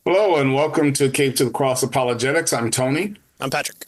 Hello and welcome to Cape to the Cross Apologetics. I'm Tony, I'm Patrick.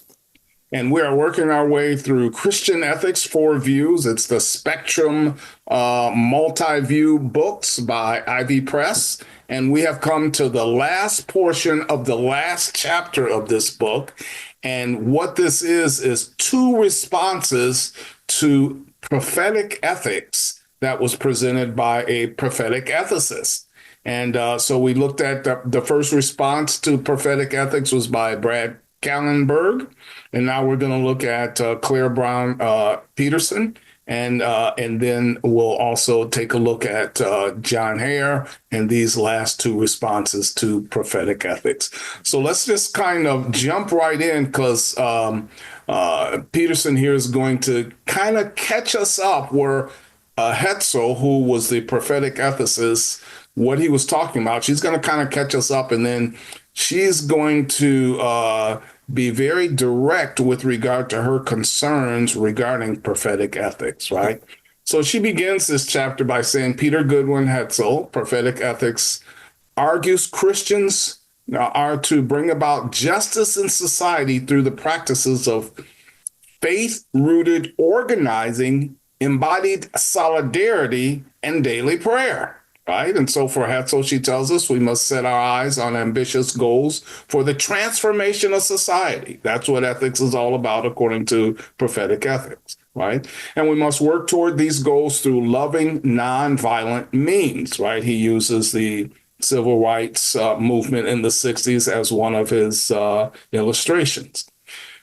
and we are working our way through Christian Ethics, Four Views. It's the Spectrum multi-view books by Ivy Press. And we have come to the last portion of the last chapter of this book. And what this is two responses to prophetic ethics that was presented by a prophetic ethicist. And so we looked at the first response to prophetic ethics was by Brad Kallenberg, and now we're going to look at Claire Brown Peterson, and then we'll also take a look at John Hare and these last two responses to prophetic ethics. So let's just kind of jump right in because Peterson here is going to kind of catch us up where Hetzel, who was the prophetic ethicist, what he was talking about. She's going to kind of catch us up, and then she's going to be very direct with regard to her concerns regarding prophetic ethics, right? So she begins this chapter by saying, Peter Goodwin Hetzel, Prophetic Ethics, argues Christians are to bring about justice in society through the practices of faith-rooted organizing, embodied solidarity, and daily prayer. Right. And so for Hetzel, she tells us we must set our eyes on ambitious goals for the transformation of society. That's what ethics is all about, according to prophetic ethics. Right. And we must work toward these goals through loving, nonviolent means. Right. He uses the civil rights movement in the 60s as one of his illustrations.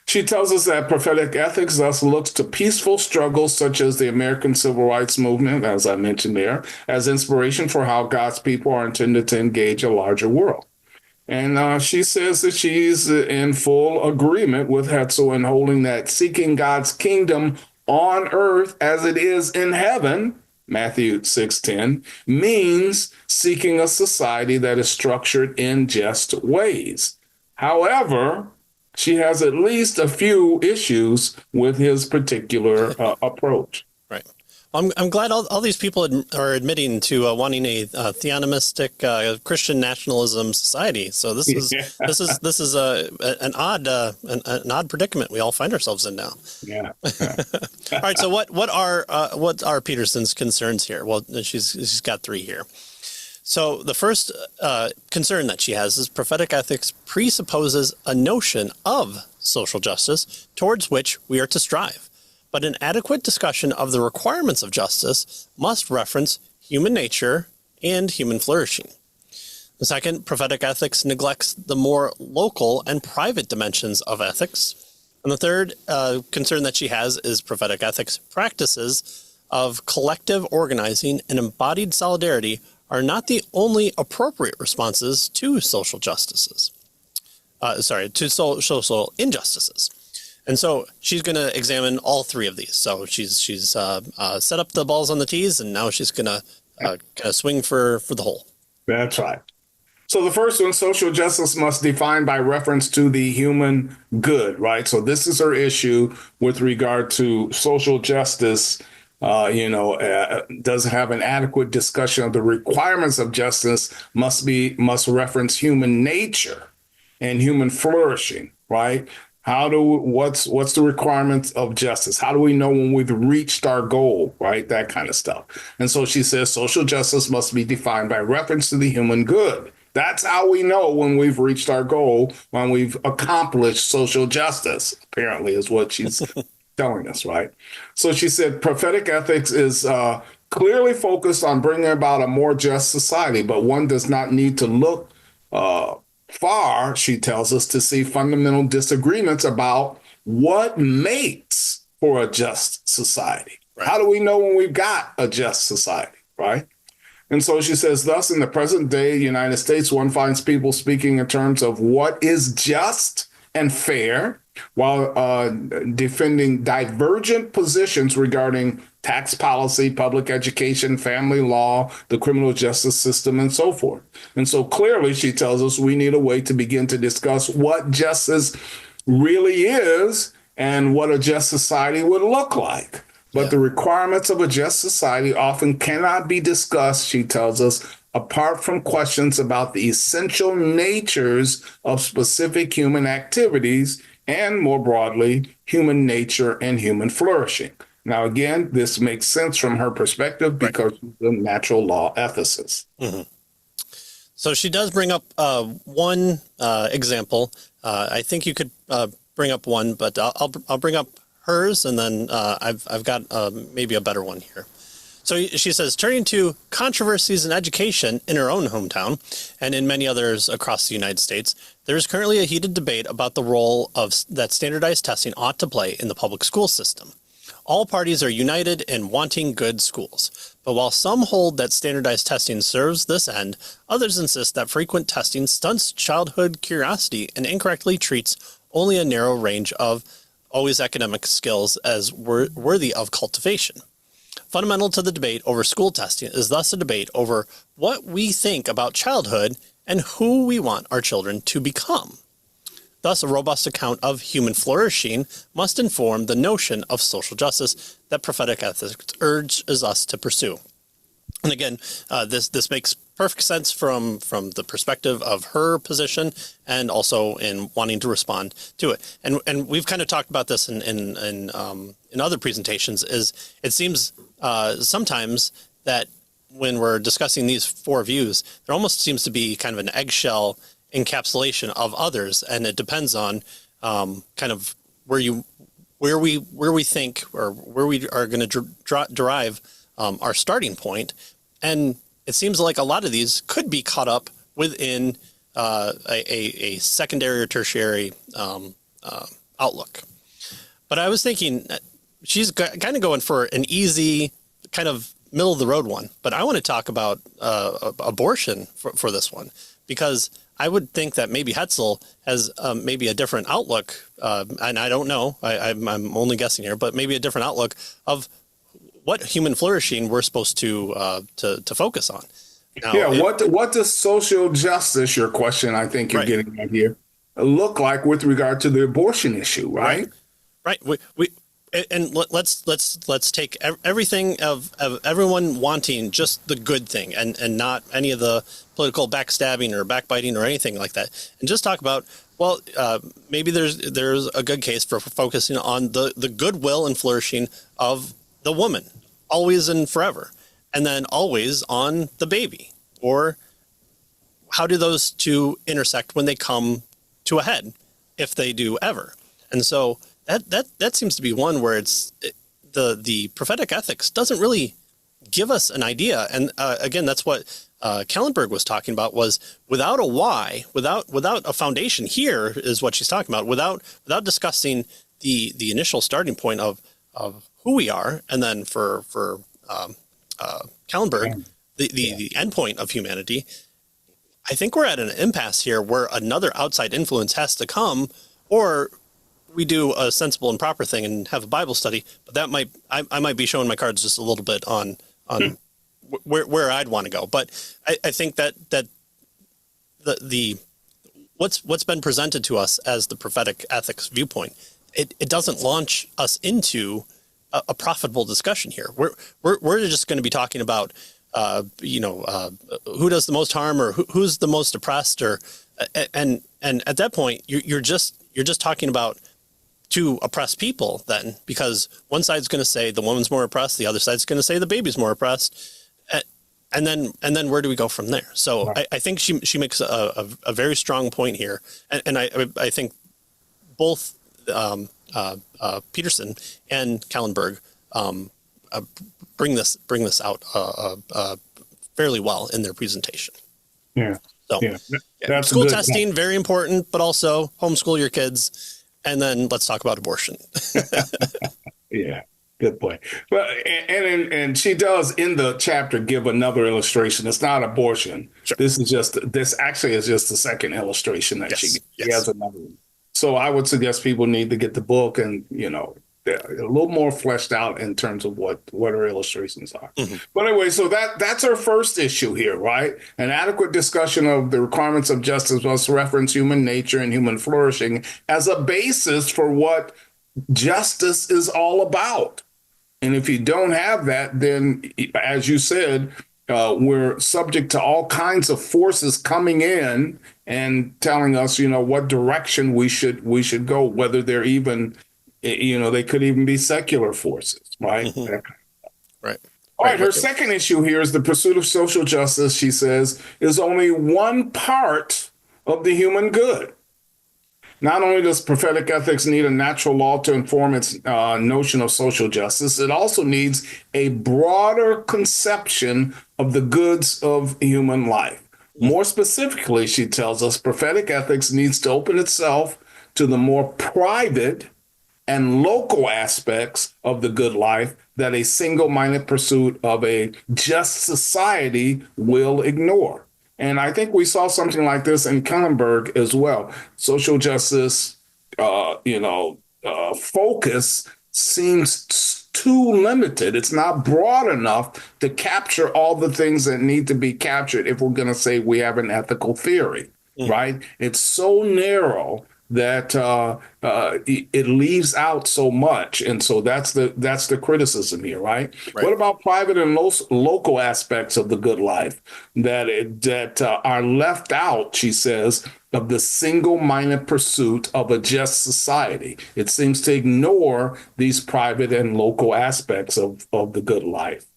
She tells us that prophetic ethics thus looks to peaceful struggles such as the American Civil Rights Movement, as I mentioned there, as inspiration for how God's people are intended to engage a larger world. And she says that she's in full agreement with Hetzel in holding that seeking God's kingdom on earth as it is in heaven, Matthew 6:10, means seeking a society that is structured in just ways. However, she has at least a few issues with his particular approach. Right. I'm glad all these people are admitting to wanting a theonomistic Christian nationalism society. So this is an odd predicament we all find ourselves in now. Yeah. All right. So what are Peterson's concerns here? Well, she's got three here. So the first concern that she has is prophetic ethics presupposes a notion of social justice towards which we are to strive. But an adequate discussion of the requirements of justice must reference human nature and human flourishing. The second, prophetic ethics neglects the more local and private dimensions of ethics. And the third concern that she has is prophetic ethics practices of collective organizing and embodied solidarity are not the only appropriate responses to social justices. To social injustices. And so she's going to examine all three of these. So she's set up the balls on the tees, and now she's going to kind of swing for the hole. That's right. So the first one, social justice must define by reference to the human good, right? So this is her issue with regard to social justice. Doesn't have an adequate discussion of the requirements of justice, must reference human nature and human flourishing, right? What's the requirements of justice? How do we know when we've reached our goal, right? That kind of stuff. And so she says social justice must be defined by reference to the human good. That's how we know when we've reached our goal, when we've accomplished social justice, apparently, is what she's telling us, right? So she said prophetic ethics is clearly focused on bringing about a more just society, but one does not need to look far, she tells us, to see fundamental disagreements about what makes for a just society. Right. How do we know when we've got a just society, right? And so she says, thus, in the present day United States, one finds people speaking in terms of what is just and fair, while defending divergent positions regarding tax policy, public education, family law, the criminal justice system, and so forth. And so clearly, she tells us we need a way to begin to discuss what justice really is and what a just society would look like. But the requirements of a just society often cannot be discussed, she tells us, apart from questions about the essential natures of specific human activities and, more broadly, human nature and human flourishing. Now, again, this makes sense from her perspective Right. because she's a natural law ethicist. Mm-hmm. So she does bring up one example. I think you could bring up one, but I'll bring up hers, and then I've got maybe a better one here. So she says, turning to controversies in education in her own hometown and in many others across the United States, there is currently a heated debate about the role that standardized testing ought to play in the public school system. All parties are united in wanting good schools. But while some hold that standardized testing serves this end, others insist that frequent testing stunts childhood curiosity and incorrectly treats only a narrow range of always academic skills as worthy of cultivation. Fundamental to the debate over school testing is thus a debate over what we think about childhood and who we want our children to become. Thus, a robust account of human flourishing must inform the notion of social justice that prophetic ethics urges us to pursue. And again, this makes perfect sense from the perspective of her position and also in wanting to respond to it. And we've kind of talked about this in other presentations. Is it seems sometimes that when we're discussing these four views, there almost seems to be kind of an eggshell encapsulation of others, and it depends on kind of where we think or where we are going to derive our starting point. And it seems like a lot of these could be caught up within a secondary or tertiary outlook. But I was thinking she's kind of going for an easy kind of middle of the road one, but I want to talk about abortion for this one, because I would think that maybe Hetzel has maybe a different outlook, and I don't know. I'm only guessing here, but maybe a different outlook of what human flourishing we're supposed to focus on. Now, what does social justice, your question, I think you're getting at here, look like with regard to the abortion issue, right? Right. Let's take everything of everyone wanting just the good thing and not any of the political backstabbing or backbiting or anything like that, and just talk about, well, maybe there's a good case for focusing on the goodwill and flourishing of the woman, always and forever, and then always on the baby. Or how do those two intersect when they come to a head, if they do ever? And so that seems to be one where the prophetic ethics doesn't really give us an idea. And again, that's what Kallenberg was talking about, was without a why, without a foundation. Here is what she's talking about, without discussing the initial starting point of who we are, and then for Kallenberg, the end point of humanity. I think we're at an impasse here where another outside influence has to come, or we do a sensible and proper thing and have a Bible study. But that I might be showing my cards just a little bit on where I'd want to go. But I think that the what's been presented to us as the prophetic ethics viewpoint, it doesn't launch us into a profitable discussion here. We're just going to be talking about who does the most harm, or who's the most oppressed, or and at that point you're just talking about two oppressed people then, because one side's going to say the woman's more oppressed, the other side's going to say the baby's more oppressed, and then where do we go from there? So right. I think she makes a very strong point here, and I think both Peterson and Kallenberg bring this out fairly well in their presentation. Yeah. So That's school testing, very important, but also homeschool your kids. And then let's talk about abortion. Yeah, good point. Well, and she does in the chapter give another illustration. It's not abortion. Sure. This actually is just the second illustration that she has another one. So I would suggest people need to get the book and, a little more fleshed out in terms of what her illustrations are. Mm-hmm. But anyway, so that's our first issue here, right? An adequate discussion of the requirements of justice must reference human nature and human flourishing as a basis for what justice is all about. And if you don't have that, then, as you said, we're subject to all kinds of forces coming in and telling us, what direction we should go, whether they're even, they could even be secular forces, right? Hmm. Right. All Right. right, her second issue here is the pursuit of social justice, she says, is only one part of the human good. Not only does prophetic ethics need a natural law to inform its notion of social justice, it also needs a broader conception of the goods of human life. More specifically, she tells us prophetic ethics needs to open itself to the more private and local aspects of the good life that a single minded pursuit of a just society will ignore. And I think we saw something like this in Kahlenberg as well. Social justice, focus seems too limited. It's not broad enough to capture all the things that need to be captured if we're going to say we have an ethical theory, Mm. right? It's so narrow that it leaves out so much, and so that's the criticism here, right? Right. What about private and local aspects of the good life that are left out? She says of the single-minded pursuit of a just society. It seems to ignore these private and local aspects of the good life.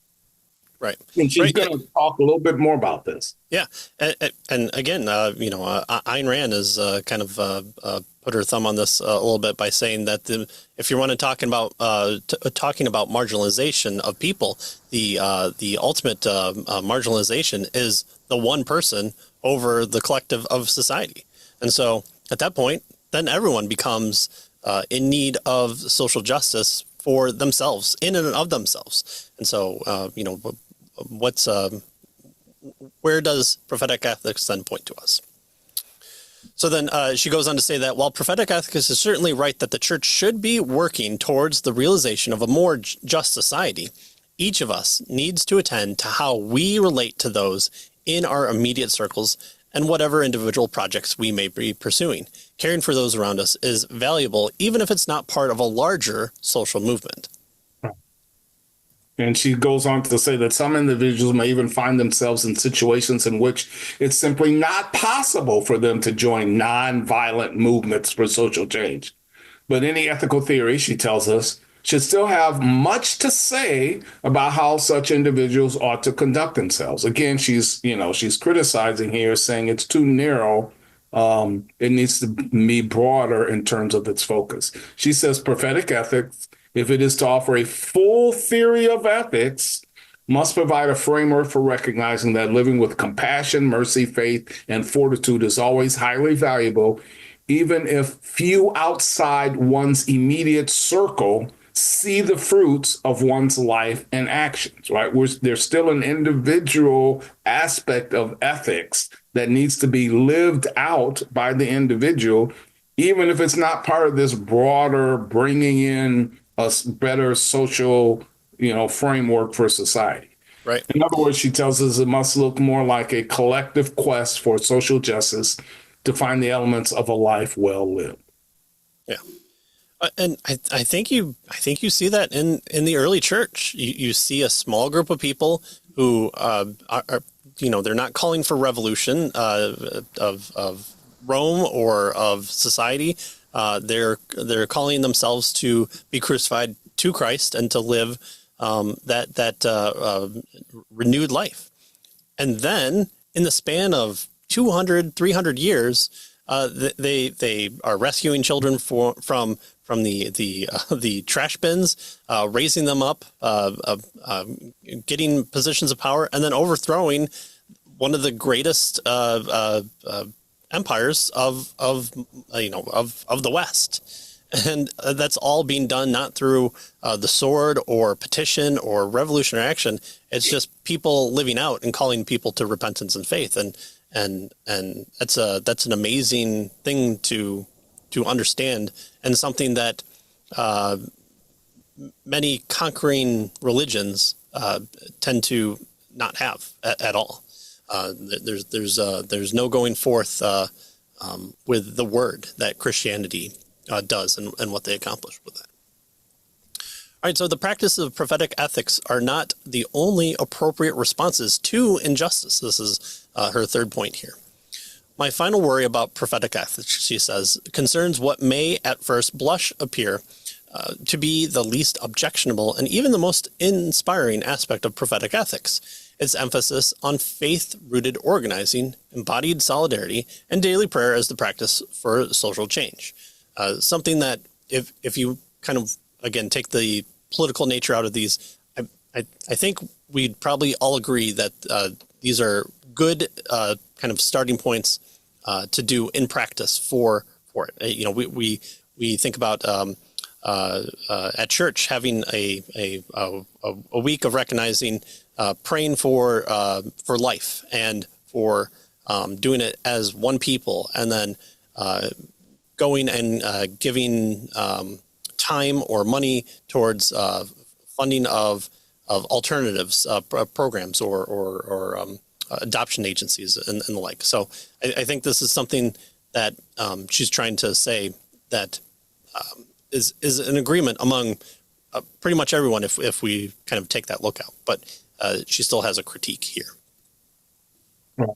Right. And she's Right. going to talk a little bit more about this. Yeah, and again, Ayn Rand has kind of put her thumb on this a little bit by saying that if you want to talking about marginalization of people, the ultimate marginalization is the one person over the collective of society, and so at that point, then everyone becomes in need of social justice for themselves, in and of themselves, and so what's where does prophetic ethics then point to us? So then she goes on to say that while prophetic ethics is certainly right that the church should be working towards the realization of a more just society, each of us needs to attend to how we relate to those in our immediate circles and whatever individual projects we may be pursuing. Caring for those around us is valuable, even if it's not part of a larger social movement. And she goes on to say that some individuals may even find themselves in situations in which it's simply not possible for them to join nonviolent movements for social change. But any ethical theory, she tells us, should still have much to say about how such individuals ought to conduct themselves. Again, she's criticizing here, saying it's too narrow. It needs to be broader in terms of its focus. She says prophetic ethics, if it is to offer a full theory of ethics, must provide a framework for recognizing that living with compassion, mercy, faith, and fortitude is always highly valuable, even if few outside one's immediate circle see the fruits of one's life and actions, right? There's still an individual aspect of ethics that needs to be lived out by the individual, even if it's not part of this broader bringing in a better social, framework for society. Right. In other words, she tells us it must look more like a collective quest for social justice to find the elements of a life well lived. Yeah. And I think you see that in the early church. You see a small group of people who are they're not calling for revolution of Rome or of society. They're calling themselves to be crucified to Christ and to live that renewed life. And then in the span of 200, 300 years, they are rescuing children from the trash bins, raising them up, getting positions of power, and then overthrowing one of the greatest empires of the West. And that's all being done not through the sword or petition or revolutionary action. It's just people living out and calling people to repentance and faith. And that's an amazing thing to understand, and something that many conquering religions tend to not have at all. There's no going forth with the word that Christianity does and what they accomplish with that. All right, so the practice of prophetic ethics are not the only appropriate responses to injustice. This is her third point here. My final worry about prophetic ethics, she says, concerns what may at first blush appear to be the least objectionable and even the most inspiring aspect of prophetic ethics, its emphasis on faith-rooted organizing, embodied solidarity, and daily prayer as the practice for social change. Something that if you kind of, again, take the political nature out of these, I think we'd probably all agree that these are good kind of starting points to do in practice for it. You know, we think about at church having a week of recognizing, praying for life and for doing it as one people, and then going and giving time or money towards funding of alternatives programs or adoption agencies and the like. So I think this is something that she's trying to say that is an agreement among pretty much everyone if we kind of take that look out. But she still has a critique here. Right.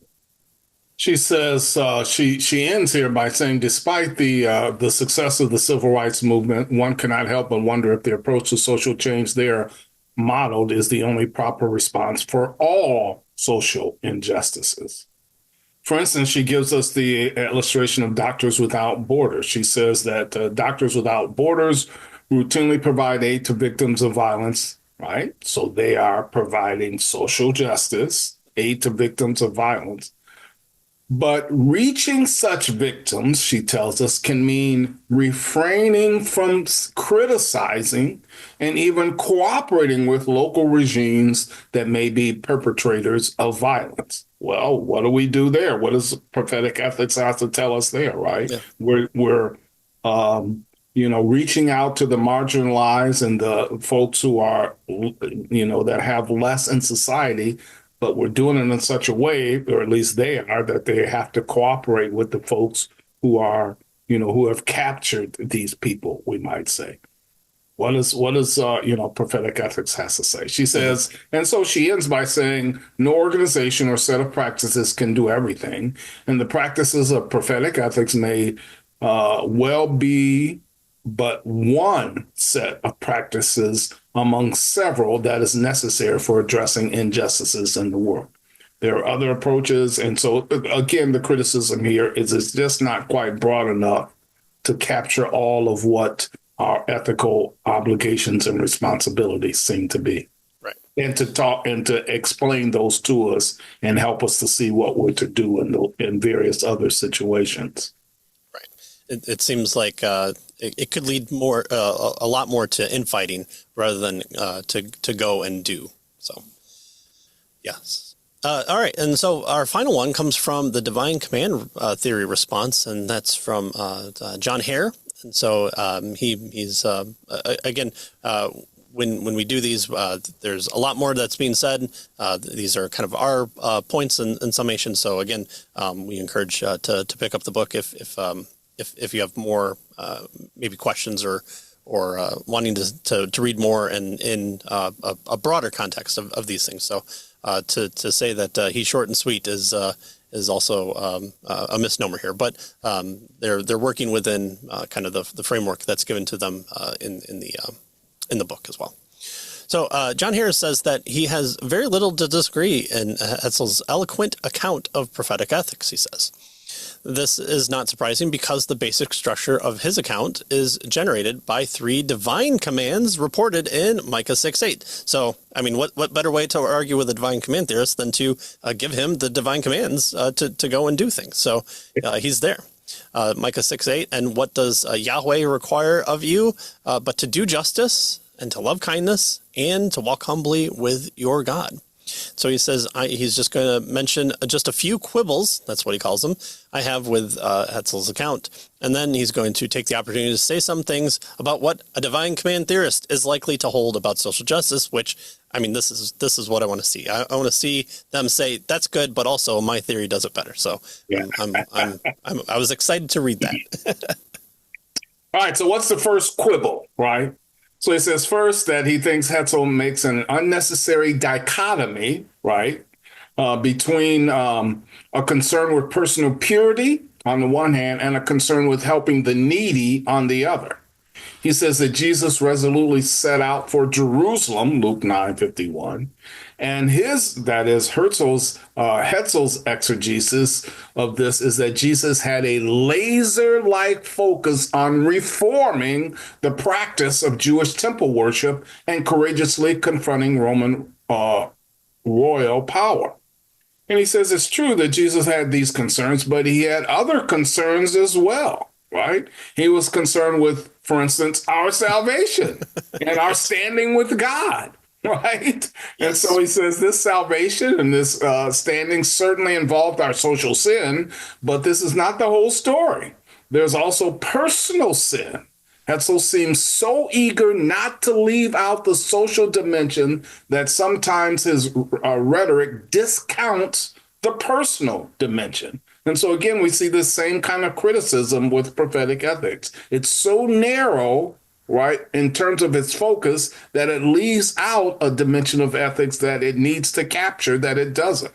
She says she ends here by saying, despite the success of the civil rights movement, one cannot help but wonder if the approach to social change there modeled is the only proper response for all social injustices. For instance, she gives us the illustration of Doctors Without Borders. She says that Doctors Without Borders routinely provide aid to victims of violence, right? So they are providing social justice, aid to victims of violence. But reaching such victims, she tells us, can mean refraining from criticizing and even cooperating with local regimes that may be perpetrators of violence. Well, what do we do there? What does prophetic ethics have to tell us there, right? Yeah. We're reaching out to the marginalized and the folks who are, that have less in society, but we're doing it in such a way, or at least they are, that they have to cooperate with the folks who are, who have captured these people, we might say. What is prophetic ethics has to say? She says, and so she ends by saying, no organization or set of practices can do everything. And the practices of prophetic ethics may well be but one set of practices among several that is necessary for addressing injustices in the world. There are other approaches. And so, again, the criticism here is it's just not quite broad enough to capture all of what our ethical obligations and responsibilities seem to be. Right. And to talk and to explain those to us and help us to see what we're to do in various other situations. Right. It seems like it could lead more, a lot more to infighting rather than to go and do. So, yes. All right. And so our final one comes from the divine command theory response, and that's from John Hare. And so he's again, when we do these, there's a lot more that's being said. These are kind of our points and summation. So again, we encourage to pick up the book if you have more maybe questions or wanting to read more in a broader context of these things. So to say that he's short and sweet is also a misnomer here, but they're working within kind of the framework that's given to them in the book as well. So John Harris says that he has very little to disagree in Hetzel's eloquent account of prophetic ethics. He says this is not surprising because the basic structure of his account is generated by 3 divine commands reported in Micah 6:8. So, I mean, what better way to argue with a divine command theorist than to give him the divine commands to go and do things? So he's there. Micah 6:8. And what does Yahweh require of you but to do justice and to love kindness and to walk humbly with your God? So he says he's just going to mention just a few quibbles, that's what he calls them, I have with Hetzel's account. And then he's going to take the opportunity to say some things about what a divine command theorist is likely to hold about social justice, which, I mean, this is what I want to see. I want to see them say, that's good, but also my theory does it better. So yeah. I was excited to read that. All right, so what's the first quibble, right? So he says first that he thinks Hetzel makes an unnecessary dichotomy, right, between a concern with personal purity on the one hand and a concern with helping the needy on the other. He says that Jesus resolutely set out for Jerusalem, Luke 9:51, and that is Hetzel's exegesis of this is that Jesus had a laser-like focus on reforming the practice of Jewish temple worship and courageously confronting Roman royal power. And he says it's true that Jesus had these concerns, but he had other concerns as well, right? He was concerned with, for instance, our salvation and our standing with God, right? And so he says this salvation and this standing certainly involved our social sin, but this is not the whole story. There's also personal sin. Hetzel seems so eager not to leave out the social dimension that sometimes his rhetoric discounts the personal dimension. And so, again, we see this same kind of criticism with prophetic ethics. It's so narrow, right, in terms of its focus, that it leaves out a dimension of ethics that it needs to capture that it doesn't.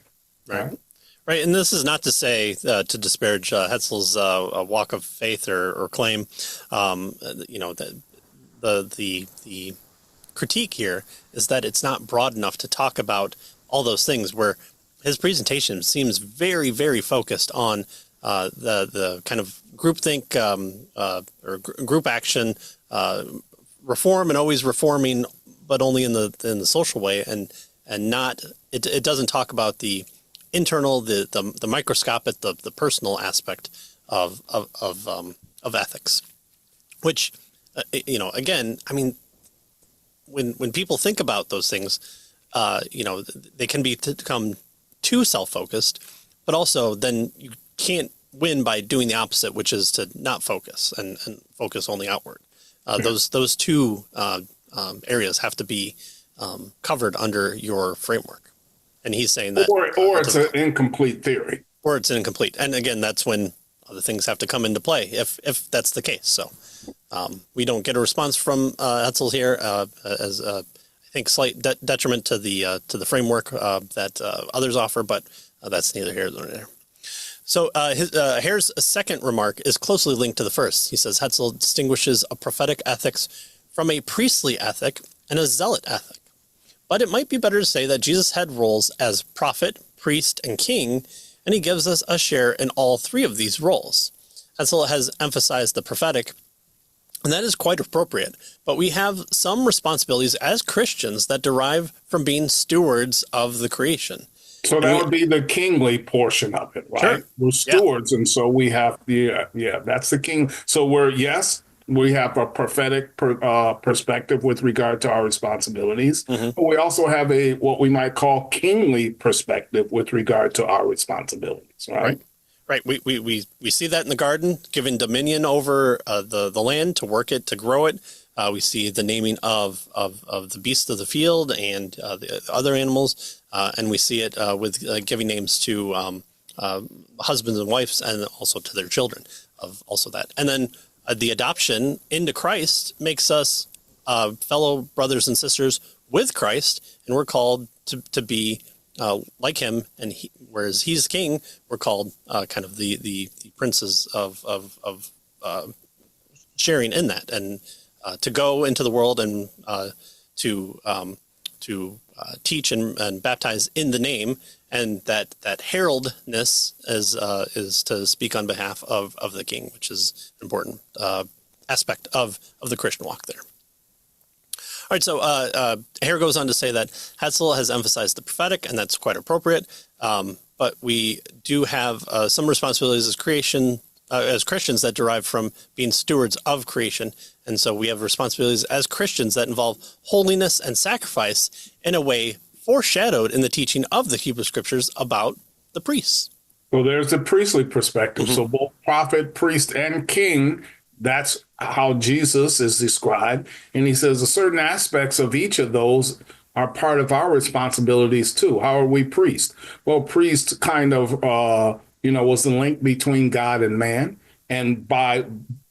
Right. Right, and this is not to say to disparage Hetzel's walk of faith or claim. The critique here is that it's not broad enough to talk about all those things. Where his presentation seems very, very focused on the kind of groupthink or group action, reform and always reforming, but only in the social way, and not it doesn't talk about the internal, the microscopic, the personal aspect of ethics, which again, I mean, when people think about those things, they can become too self-focused, but also then you can't win by doing the opposite, which is to not focus and focus only outward. Those two areas have to be covered under your framework. And he's saying that, or it's an incomplete theory, or it's incomplete. And again, that's when other things have to come into play, if that's the case. So we don't get a response from Hetzel here, as I think slight detriment to the framework that others offer, but that's neither here nor there. So Hare's second remark is closely linked to the first. He says Hetzel distinguishes a prophetic ethics from a priestly ethic and a zealot ethic. But it might be better to say that Jesus had roles as prophet, priest, and king, and he gives us a share in all three of these roles. Hetzel has emphasized the prophetic, and that is quite appropriate. But we have some responsibilities as Christians that derive from being stewards of the creation. So that would be the kingly portion of it, right? Sure. We're stewards, and so we have that's the king. So we have a prophetic perspective with regard to our responsibilities, but we also have what we might call kingly perspective with regard to our responsibilities, right? Right. We see that in the garden, giving dominion over the land, to work it, to grow it. We see the naming of the beasts of the field and the other animals, and we see it with giving names to husbands and wives, and also to their children of also that. And then the adoption into Christ makes us fellow brothers and sisters with Christ, and we're called to be like him. And whereas he's king, we're called kind of the princes of sharing in that, and to go into the world and to teach and baptize in the name, and that heraldness is to speak on behalf of the king, which is an important aspect of the Christian walk there. All right, so Hare goes on to say that Hetzel has emphasized the prophetic, and that's quite appropriate. But we do have some responsibilities as Christians that derive from being stewards of creation. And so we have responsibilities as Christians that involve holiness and sacrifice in a way foreshadowed in the teaching of the Hebrew Scriptures about the priests. So there's a priestly perspective. So both prophet, priest, and king, that's how Jesus is described. And he says a certain aspects of each of those are part of our responsibilities too. How are we priests? Well, priest kind of, was the link between God and man. And by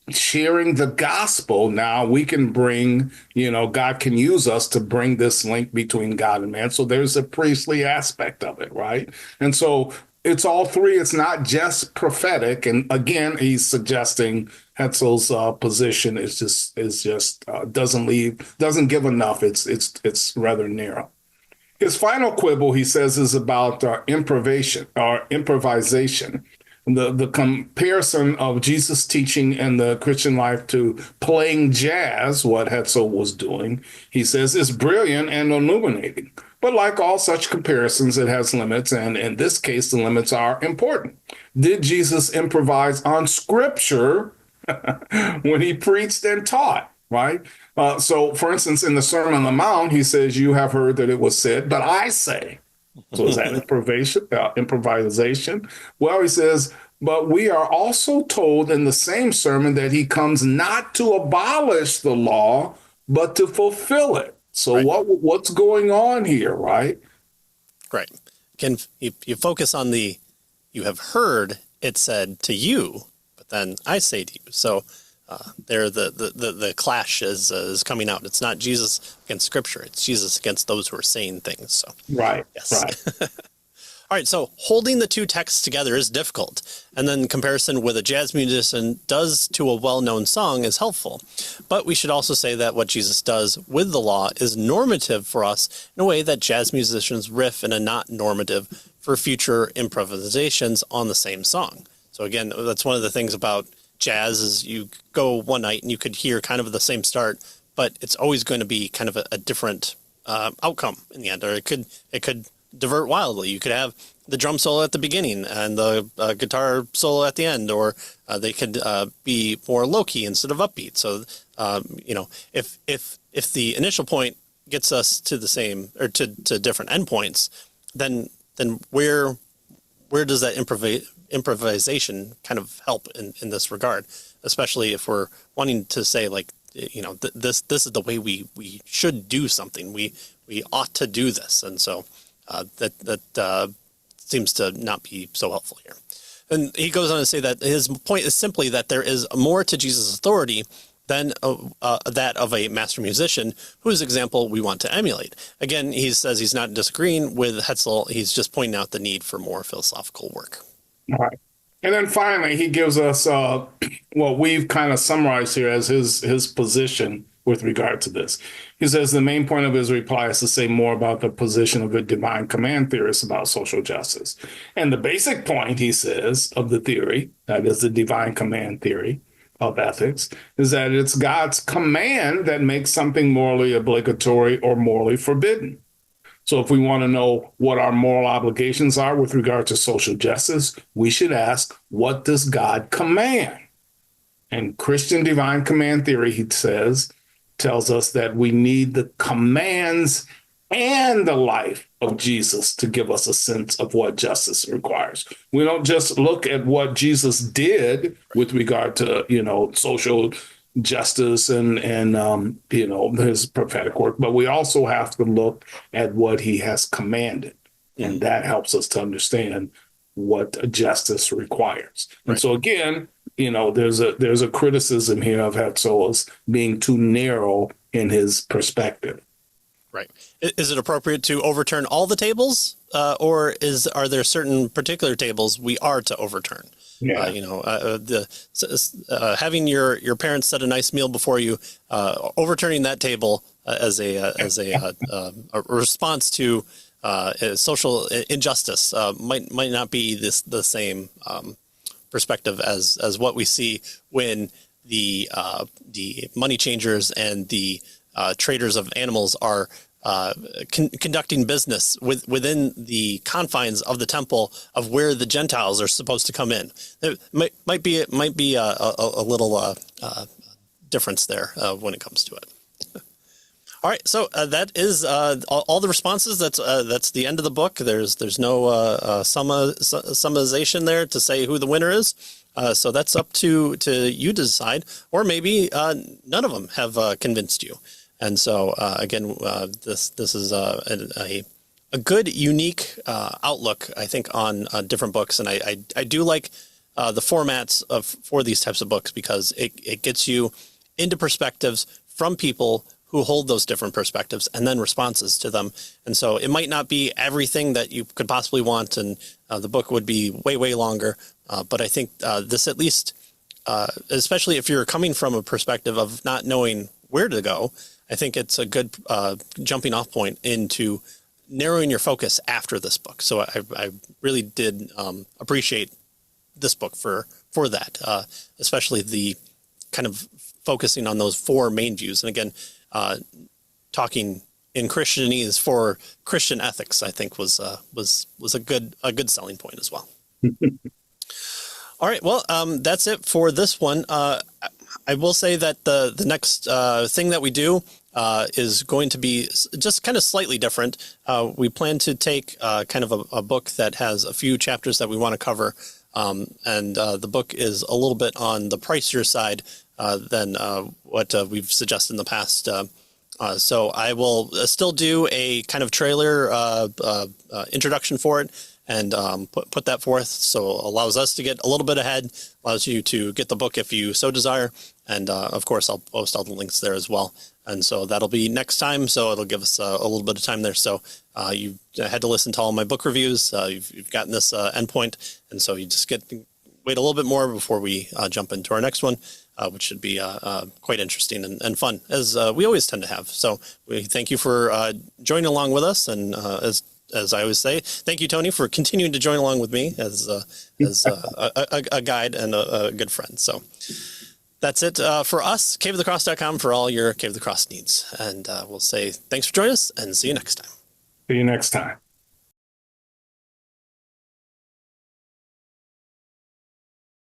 sharing the gospel, now we can bring, God can use us to bring this link between God and man. So there's a priestly aspect of it, right? And so it's all three. It's not just prophetic. And again, he's suggesting Hetzel's position doesn't give enough. It's rather narrow. His final quibble, he says, is about improvisation. The comparison of Jesus' teaching and the Christian life to playing jazz, what Hetzel was doing, he says, is brilliant and illuminating. But like all such comparisons, it has limits, and in this case, the limits are important. Did Jesus improvise on Scripture when he preached and taught? Right? So, for instance, in the Sermon on the Mount, he says, "You have heard that it was said, but I say." So is that improvisation? Well, he says, but we are also told in the same sermon that he comes not to abolish the law, but to fulfill it. So Right. what's going on here, right? Right. Again, you focus on you have heard it said to you, but then I say to you. So there the clash is coming out. It's not Jesus against Scripture. It's Jesus against those who are saying things. So Right, yes. right. All right, so holding the two texts together is difficult, and then comparison with a jazz musician does to a well-known song is helpful. But we should also say that what Jesus does with the law is normative for us in a way that jazz musicians riff in a not normative for future improvisations on the same song. So again, that's one of the things about jazz is you go one night and you could hear kind of the same start, but it's always going to be kind of a different outcome in the end, or it could divert wildly. You could have the drum solo at the beginning and the guitar solo at the end, or they could be more low key instead of upbeat. So, if the initial point gets us to the same or to different endpoints, then where does that improvisation kind of help in this regard, especially if we're wanting to say like, this is the way we should do something. We ought to do this, and so. That seems to not be so helpful here. And he goes on to say that his point is simply that there is more to Jesus' authority than that of a master musician, whose example we want to emulate. Again, he says he's not disagreeing with Hetzel. He's just pointing out the need for more philosophical work. All right. And then finally, he gives us what we've kind of summarized here as his position with regard to this. He says the main point of his reply is to say more about the position of the divine command theorists about social justice. And the basic point, he says, of the theory, that is the divine command theory of ethics, is that it's God's command that makes something morally obligatory or morally forbidden. So if we want to know what our moral obligations are with regard to social justice, we should ask, what does God command? And Christian divine command theory, he says, tells us that we need the commands and the life of Jesus to give us a sense of what justice requires. We don't just look at what Jesus did with regard to, social justice and his prophetic work, but we also have to look at what he has commanded. And that helps us to understand what justice requires. And Right. so again, there's a criticism here of Hetzel as being too narrow in his perspective. Right. Is it appropriate to overturn all the tables, or are there certain particular tables we are to overturn? Yeah. Having your parents set a nice meal before you, overturning that table as a response to social injustice might not be the same perspective as what we see when the money changers and the traders of animals are conducting business within the confines of the temple of where the Gentiles are supposed to come in. There might be a little difference there when it comes to it. All right, so that is all the responses. That's the end of the book. There's no summarization there to say who the winner is. So that's up to you to decide, or maybe none of them have convinced you. And so again, this is a good, unique outlook, I think, on different books. And I do like the formats for these types of books, because it gets you into perspectives from people who hold those different perspectives and then responses to them. And so it might not be everything that you could possibly want, and the book would be way, way longer. But I think this at least, especially if you're coming from a perspective of not knowing where to go, I think it's a good jumping off point into narrowing your focus after this book. So I really did appreciate this book for that, especially the kind of focusing on those four main views. And again, talking in Christianese for Christian ethics, I think was a good selling point as well. All right, well, that's it for this one. I will say that the next thing that we do is going to be just kind of slightly different. We plan to take kind of a book that has a few chapters that we want to cover, and the book is a little bit on the pricier side than what we've suggested in the past. So I will still do a kind of trailer introduction for it, and put that forth, so allows us to get a little bit ahead, allows you to get the book if you so desire, and of course I'll post all the links there as well. And so that'll be next time, so it'll give us a little bit of time there. So you had to listen to all my book reviews, you've gotten this endpoint, and so you just wait a little bit more before we jump into our next one, which should be quite interesting and fun, as we always tend to have. So we thank you for joining along with us, and as I always say, thank you, Tony, for continuing to join along with me as a guide and a good friend. So that's it for us, caveofthecross.com, for all your Cave of the Cross needs. And we'll say thanks for joining us, and see you next time. See you next time.